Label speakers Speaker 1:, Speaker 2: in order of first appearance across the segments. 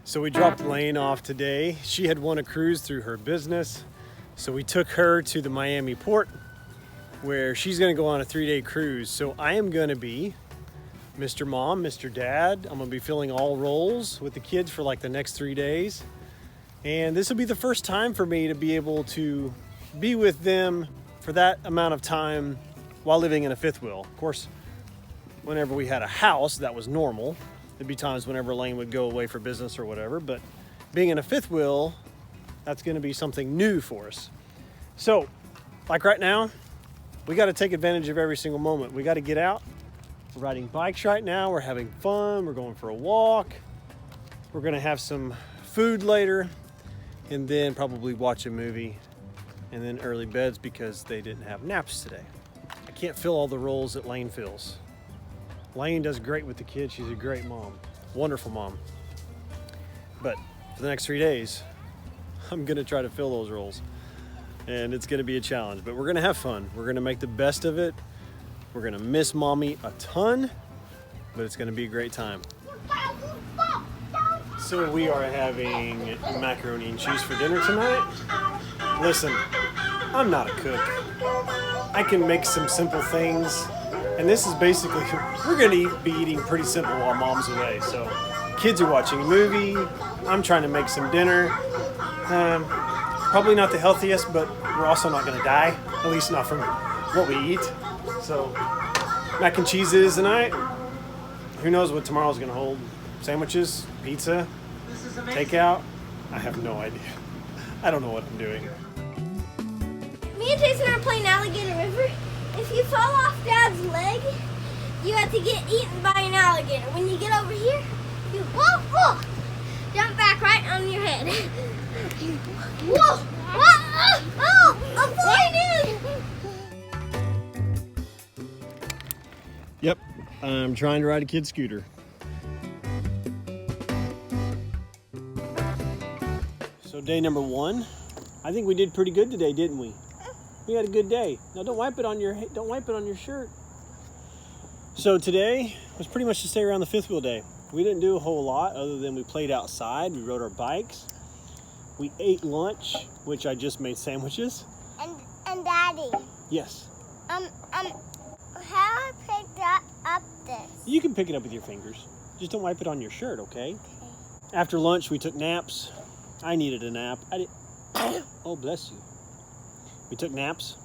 Speaker 1: So we dropped Lane off today. She had won a cruise through her business. So we took her to the Miami port where she's gonna go on a 3-day cruise. So I am gonna be Mr. Mom, Mr. Dad. I'm gonna be filling all roles with the kids for like the next 3 days. And this will be the first time for me to be able to be with them for that amount of time while living in a fifth wheel. Of course, whenever we had a house, that was normal. There'd be times whenever Lane would go away for business or whatever, but being in a fifth wheel, that's gonna be something new for us. So, like right now, we gotta take advantage of every single moment. We gotta get out. We're riding bikes right now, we're having fun, we're going for a walk. We're gonna have some food later, and then probably watch a movie, and then early beds because they didn't have naps today. I can't fill all the roles that Lane fills. Lane does great with the kids. She's a great mom, wonderful mom. But for the next 3 days, I'm gonna try to fill those roles. And it's gonna be a challenge, but we're gonna have fun. We're gonna make the best of it. We're gonna miss mommy a ton, but it's gonna be a great time. So we are having macaroni and cheese for dinner tonight. Listen, I'm not a cook. I can make some simple things. And this is basically, we're gonna be eating pretty simple while mom's away. So kids are watching a movie. I'm trying to make some dinner. Probably not the healthiest, but we're also not gonna die. At least not from what we eat. So mac and cheese is tonight. Who knows what tomorrow's gonna hold? Sandwiches, pizza, takeout. I have no idea. I don't know what I'm doing.
Speaker 2: Me and Jason are playing Alligator River. If you fall off Dad's leg, you have to get eaten by an alligator. When you get over here, you whoa, jump back right on your head. Whoa, whoa, avoid it!
Speaker 1: Yep, I'm trying to ride a kid scooter. So day number 1, I think we did pretty good today, didn't we? We had a good day. Now don't wipe it on your shirt. So today was pretty much to stay around the fifth wheel day. We didn't do a whole lot other than we played outside, we rode our bikes, we ate lunch, which I just made sandwiches.
Speaker 2: And Daddy.
Speaker 1: Yes.
Speaker 2: How I picked up this?
Speaker 1: You can pick it up with your fingers. Just don't wipe it on your shirt, okay? After lunch we took naps. I needed a nap. Oh, bless you. We took naps.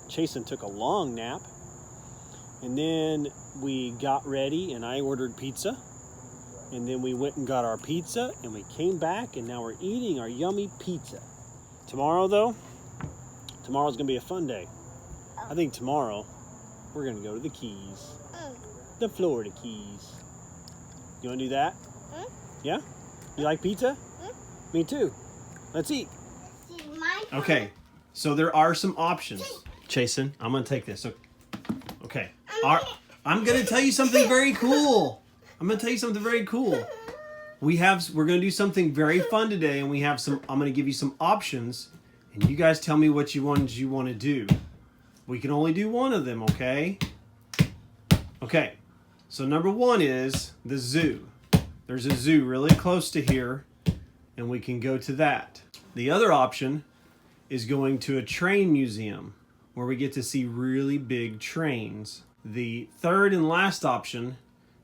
Speaker 1: Chasen took a long nap. And then we got ready and I ordered pizza. And then we went and got our pizza and we came back and now we're eating our yummy pizza. Tomorrow though, tomorrow's gonna be a fun day. I think tomorrow we're gonna go to the Keys. The Florida Keys. You wanna do that? Yeah? You like pizza? Me too. Let's eat. Okay. So there are some options. Chasen, I'm gonna take this. Okay. I'm gonna tell you something very cool. We're gonna do something very fun today, and I'm gonna give you some options, and you guys tell me which ones you want to do. We can only do one of them, okay? Okay. So number 1 is the zoo. There's a zoo really close to here, and we can go to that. The other option is going to a train museum where we get to see really big trains. The third and last option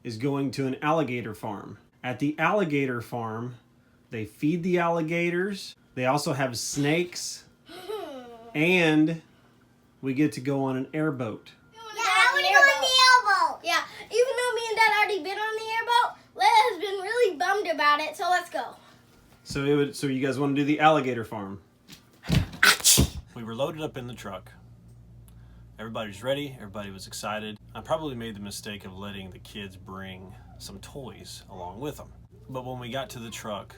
Speaker 1: is going to an alligator farm. At the alligator farm, they feed the alligators. They also have snakes, and we get to go on an airboat.
Speaker 2: Yeah, I want to go on the airboat. Yeah, even though me and Dad already been on the airboat, Leia has been really bummed about it, so let's go.
Speaker 1: So you guys want to do the alligator farm? We were loaded up in the truck. Everybody was ready. Everybody was excited. I probably made the mistake of letting the kids bring some toys along with them. But when we got to the truck,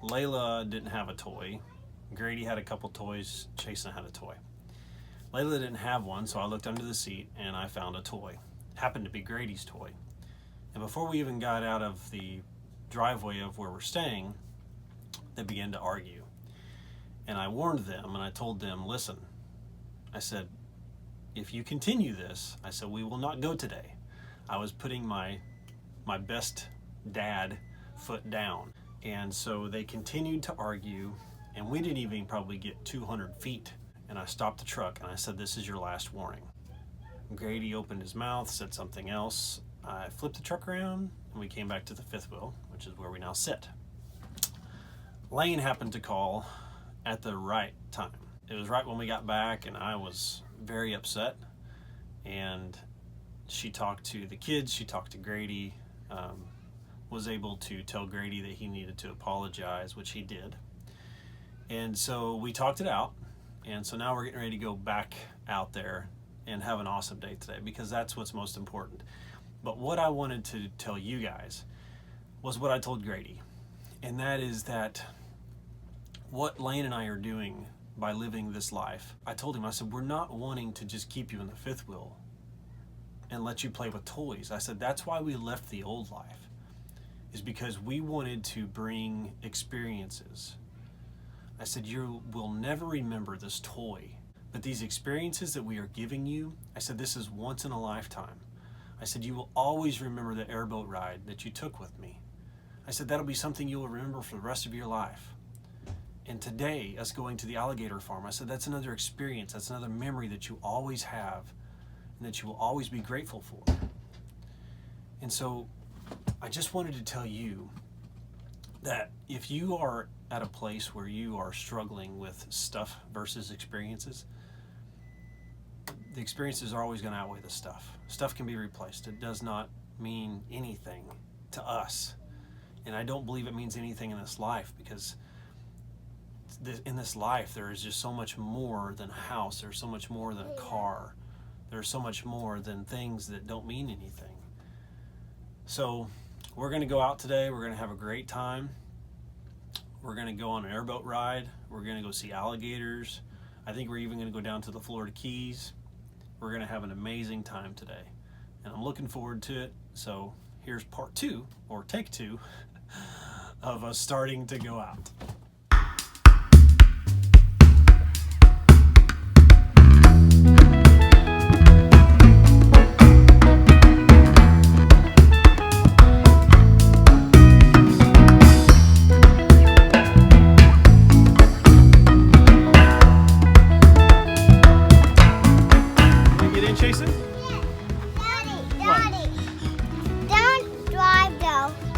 Speaker 1: Layla didn't have a toy. Grady had a couple toys. Chasen had a toy. Layla didn't have one, so I looked under the seat and I found a toy. It happened to be Grady's toy. And before we even got out of the driveway of where we're staying, they began to argue. And I warned them and I told them, listen, I said, if you continue this, I said, we will not go today. I was putting my best dad foot down. And so they continued to argue, and we didn't even probably get 200 feet. And I stopped the truck and I said, "This is your last warning." Grady opened his mouth, said something else. I flipped the truck around and we came back to the fifth wheel, which is where we now sit. Lane happened to call at the right time. It was right when we got back, and I was very upset. And she talked to the kids, she talked to Grady, was able to tell Grady that he needed to apologize, which he did. And so we talked it out. And so now we're getting ready to go back out there and have an awesome day today, because that's what's most important. But what I wanted to tell you guys was what I told Grady. And that is that what Lane and I are doing by living this life, I told him, I said, we're not wanting to just keep you in the fifth wheel and let you play with toys. I said, that's why we left the old life, is because we wanted to bring experiences. I said, you will never remember this toy, but these experiences that we are giving you, I said, this is once in a lifetime. I said, you will always remember the airboat ride that you took with me. I said, that'll be something you will remember for the rest of your life. And today, us going to the alligator farm, I said, that's another experience, that's another memory that you always have and that you will always be grateful for. And so I just wanted to tell you that if you are at a place where you are struggling with stuff versus experiences, the experiences are always going to outweigh the stuff. Stuff can be replaced. It does not mean anything to us. And I don't believe it means anything in this life, because in this life there is just so much more than a house. There's so much more than a car. There's so much more than things that don't mean anything. So we're going to go out today. We're going to have a great time. We're going to go on an airboat ride. We're going to go see alligators. I think we're even going to go down to the Florida Keys. We're going to have an amazing time today, and I'm looking forward to it. So here's part 2, or take 2, of us starting to go out.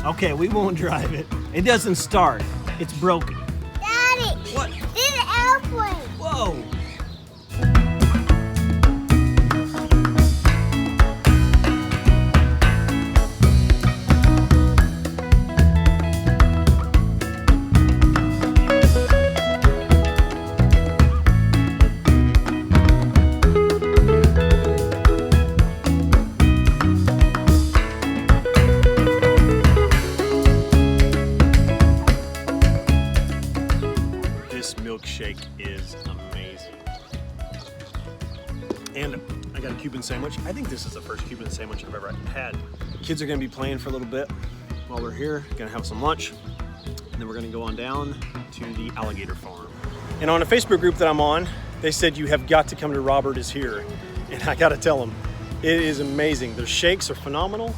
Speaker 1: Okay, we won't drive it. It doesn't start. It's broken.
Speaker 2: Daddy!
Speaker 1: What?
Speaker 2: This is an airplane!
Speaker 1: Whoa! Milkshake is amazing. And I got a Cuban sandwich. I think this is the first Cuban sandwich I've ever had. Kids are gonna be playing for a little bit while we're here. Gonna have some lunch, and then we're gonna go on down to the alligator farm. And on a Facebook group that I'm on, they said you have got to come to Robert Is Here. And I gotta tell them, it is amazing. Their shakes are phenomenal.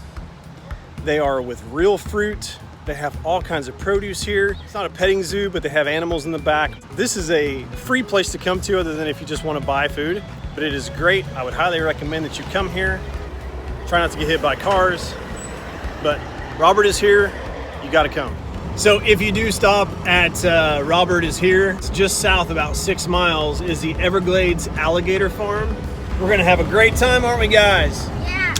Speaker 1: They are with real fruit. They have all kinds of produce here. It's not a petting zoo, but they have animals in the back. This is a free place to come to, other than if you just want to buy food, but it is great. I would highly recommend that you come here. Try not to get hit by cars, but Robert Is Here, you gotta come. So if you do stop at Robert Is Here, it's just south about 6 miles is the Everglades Alligator Farm. We're gonna have a great time, aren't we guys?
Speaker 2: Yeah.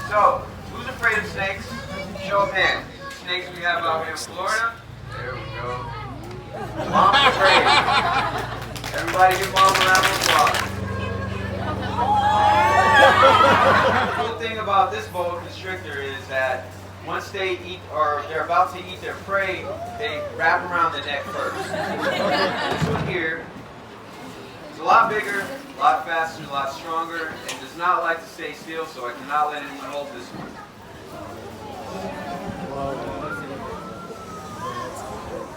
Speaker 3: So, who's afraid of snakes? Show of hands. Snakes we have out here in Florida. There we go. Mom's afraid. Everybody give Mom a round of applause. The cool thing about this boa constrictor is that once they eat, or they're about to eat their prey, they wrap around the neck first. This one here is a lot bigger, a lot faster, a lot stronger, and does not like to stay still, so I cannot let anyone hold this one.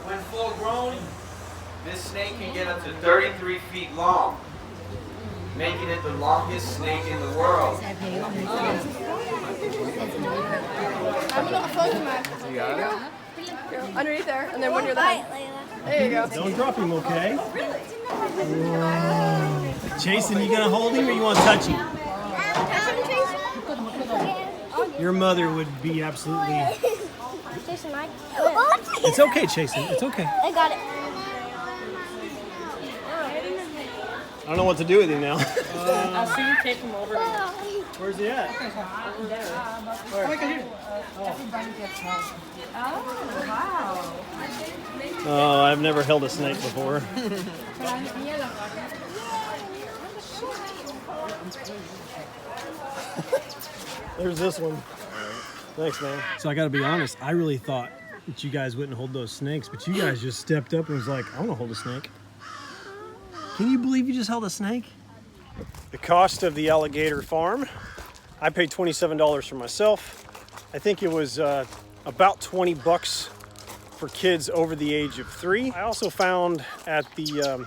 Speaker 3: When full full grown, this snake can get up to 33 feet long, making it the longest snake in the world.
Speaker 4: You got it?
Speaker 5: Underneath there, and then when you're there. There you go.
Speaker 1: Don't drop him, okay? Jason, you gonna hold him or you want to touch him? Your mother would be absolutely...
Speaker 2: Jason,
Speaker 1: It's okay, Jason. It's okay.
Speaker 2: I got it.
Speaker 1: I don't know what to do with him now.
Speaker 5: I'll see you take him over.
Speaker 1: Where's he at? Oh, I've never held a snake before. There's this one. Thanks, man. So I gotta be honest, I really thought that you guys wouldn't hold those snakes, but you guys just stepped up and was like, I wanna hold a snake. Can you believe you just held a snake? The cost of the alligator farm, I paid $27 for myself. I think it was about 20 bucks for kids over the age of 3. I also found at the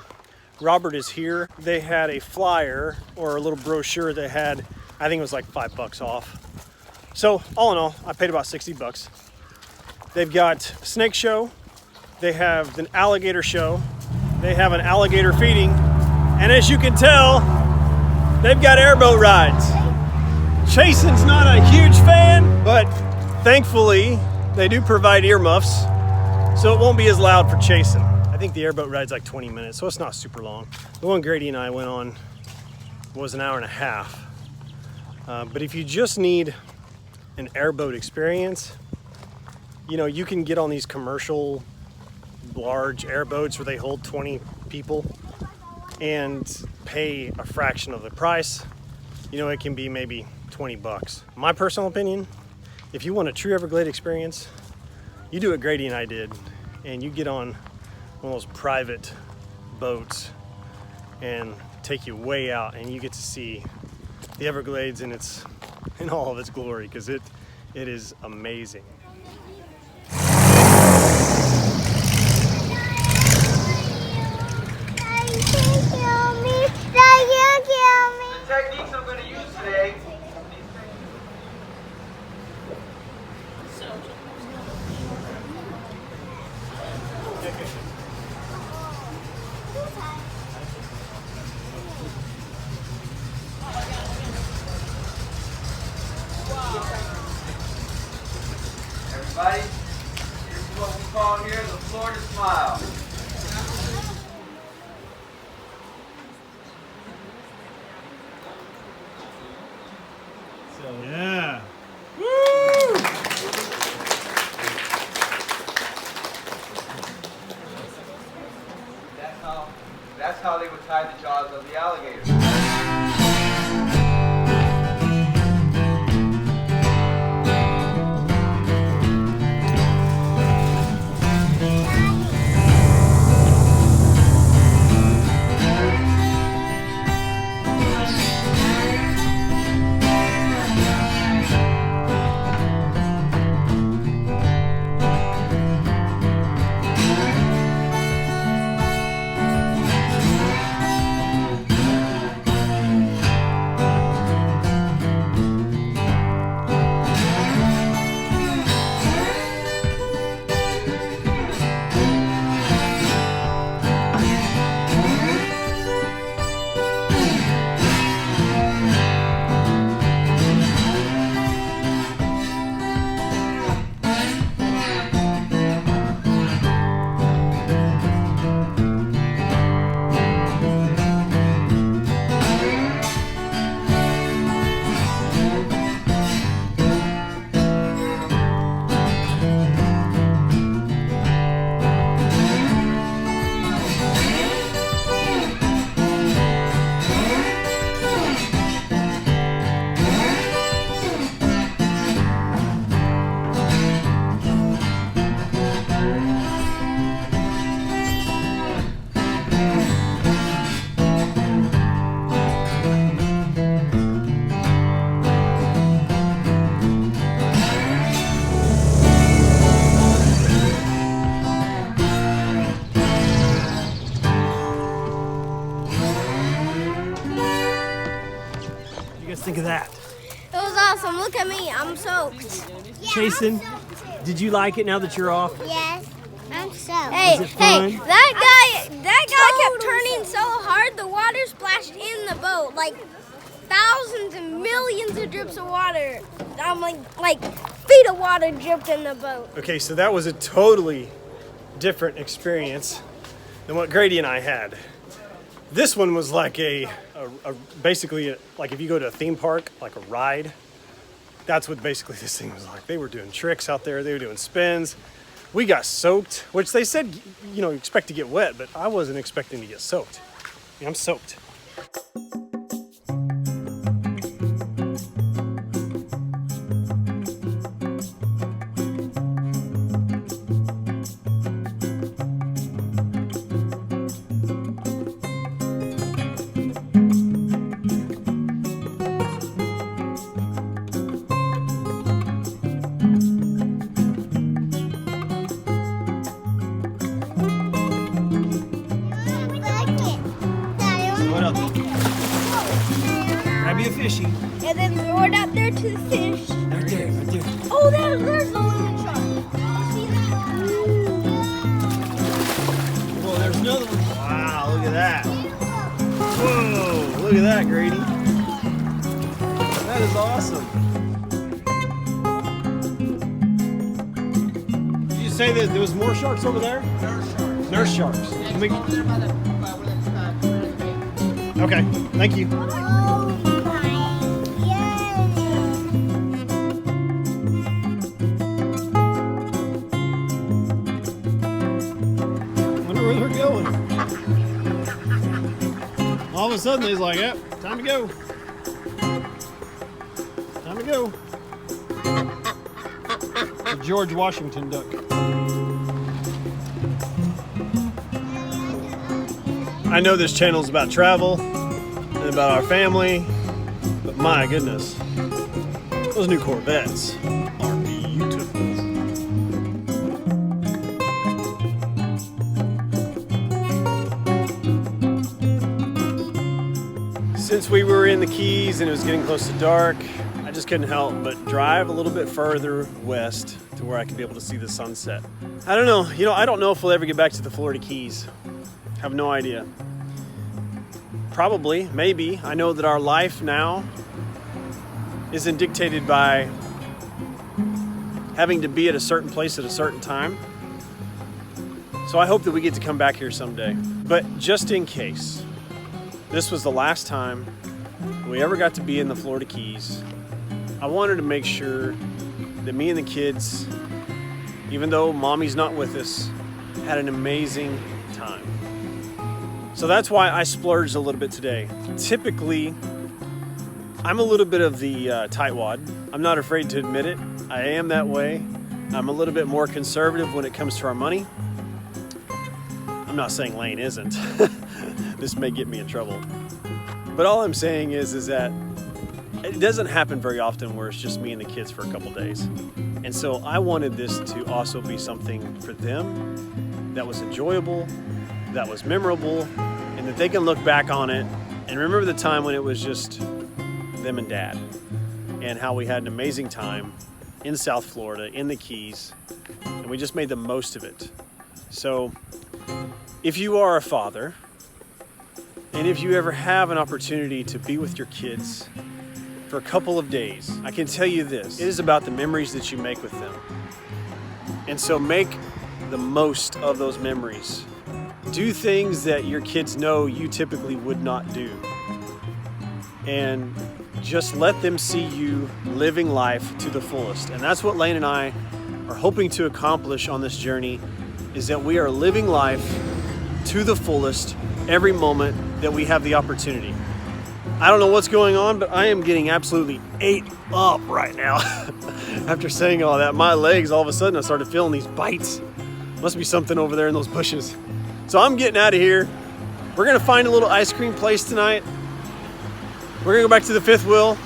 Speaker 1: Robert is Here, they had a flyer or a little brochure that had, I think it was like $5 off. So all in all, I paid about 60 bucks. They've got snake show, they have an alligator show, they have an alligator feeding, and as you can tell, they've got airboat rides. Chasen's not a huge fan, but thankfully they do provide earmuffs, so it won't be as loud for Chasen. I think the airboat ride's like 20 minutes, so it's not super long. The one Grady and I went on was an hour and a half. But if you just need an airboat experience, you know, you can get on these commercial large airboats where they hold 20 people and pay a fraction of the price. You know, it can be maybe 20 bucks. My personal opinion, if you want a true Everglades experience, you do what Grady and I did, and you get on one of those private boats and take you way out, and you get to see the Everglades in all of its glory, because it is amazing.
Speaker 3: The techniques I'm going to use today. Everybody, this is what we call here the Florida Smile.
Speaker 1: Yeah.
Speaker 3: That's how they would tie the jaws of the alligator.
Speaker 1: think of that?
Speaker 2: It was awesome. Look at me. I'm soaked.
Speaker 1: Chasen, did you like it now that you're off?
Speaker 2: Yes. I'm soaked. Hey,
Speaker 1: it fun?
Speaker 2: hey, that guy kept turning so hard the water splashed in the boat. Like thousands and millions of drips of water. I'm like feet of water dripped in the boat.
Speaker 1: Okay, so that was a totally different experience than what Grady and I had. This one was like basically like if you go to a theme park, like a ride. That's what basically this thing was like. They were doing tricks out there. They were doing spins. We got soaked, which they said, you know, expect to get wet, but I wasn't expecting to get soaked. Yeah, I'm soaked. Grab you a fishy.
Speaker 2: And then throw it out there to the fish.
Speaker 1: Right there, right there.
Speaker 2: Oh, there's the lemon shark. See that?
Speaker 1: Whoa, there's another one. Wow, look at that. Whoa, look at that, Grady. That is awesome. Did you say that there was more sharks over there? Nurse sharks. Can we... Okay, thank you.
Speaker 2: Oh my, yay!
Speaker 1: Wonder where they're going. All of a sudden, he's like, "Yep, time to go. Time to go." The George Washington duck. I know this channel is about travel and about our family, but my goodness, those new Corvettes are beautiful. Since we were in the Keys and it was getting close to dark, I just couldn't help but drive a little bit further west to where I could be able to see the sunset. I don't know, I don't know if we'll ever get back to the Florida Keys. I have no idea. Probably, maybe. I know that our life now isn't dictated by having to be at a certain place at a certain time. So I hope that we get to come back here someday. But just in case, this was the last time we ever got to be in the Florida Keys, I wanted to make sure that me and the kids, even though Mommy's not with us, had an amazing time. So that's why I splurged a little bit today. Typically, I'm a little bit of the tightwad. I'm not afraid to admit it. I am that way. I'm a little bit more conservative when it comes to our money. I'm not saying Lane isn't. This may get me in trouble. But all I'm saying is that it doesn't happen very often where it's just me and the kids for a couple days. And so I wanted this to also be something for them that was enjoyable, that was memorable, and that they can look back on it and remember the time when it was just them and Dad and how we had an amazing time in South Florida, in the Keys, and we just made the most of it. So if you are a father, and if you ever have an opportunity to be with your kids for a couple of days, I can tell you this, it is about the memories that you make with them. And so make the most of those memories. Do things that your kids know you typically would not do. And just let them see you living life to the fullest. And that's what Lane and I are hoping to accomplish on this journey, is that we are living life to the fullest every moment that we have the opportunity. I don't know what's going on, but I am getting absolutely ate up right now. After saying all that, my legs, all of a sudden I started feeling these bites. Must be something over there in those bushes. So I'm getting out of here. We're gonna find a little ice cream place tonight. We're gonna go back to the fifth wheel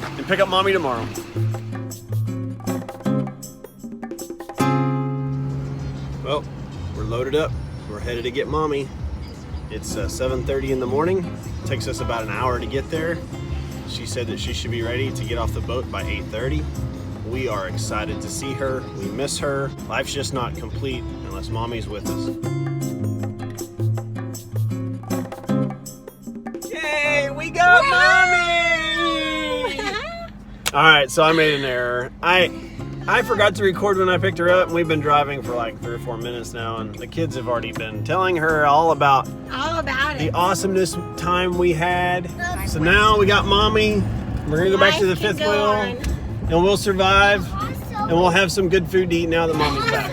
Speaker 1: and pick up Mommy tomorrow. Well, we're loaded up. We're headed to get Mommy. It's 7:30 in the morning. It takes us about an hour to get there. She said that she should be ready to get off the boat by 8:30. We are excited to see her. We miss her. Life's just not complete unless Mommy's with us. Yay, we got Mommy! All right, so I made an error. I forgot to record when I picked her up, and we've been driving for like 3 or 4 minutes now, and the kids have already been telling her all about the awesomeness time we had. So now we got Mommy. We're gonna go back to the fifth wheel, and we'll survive, and we'll have some good food to eat now that Mommy's back.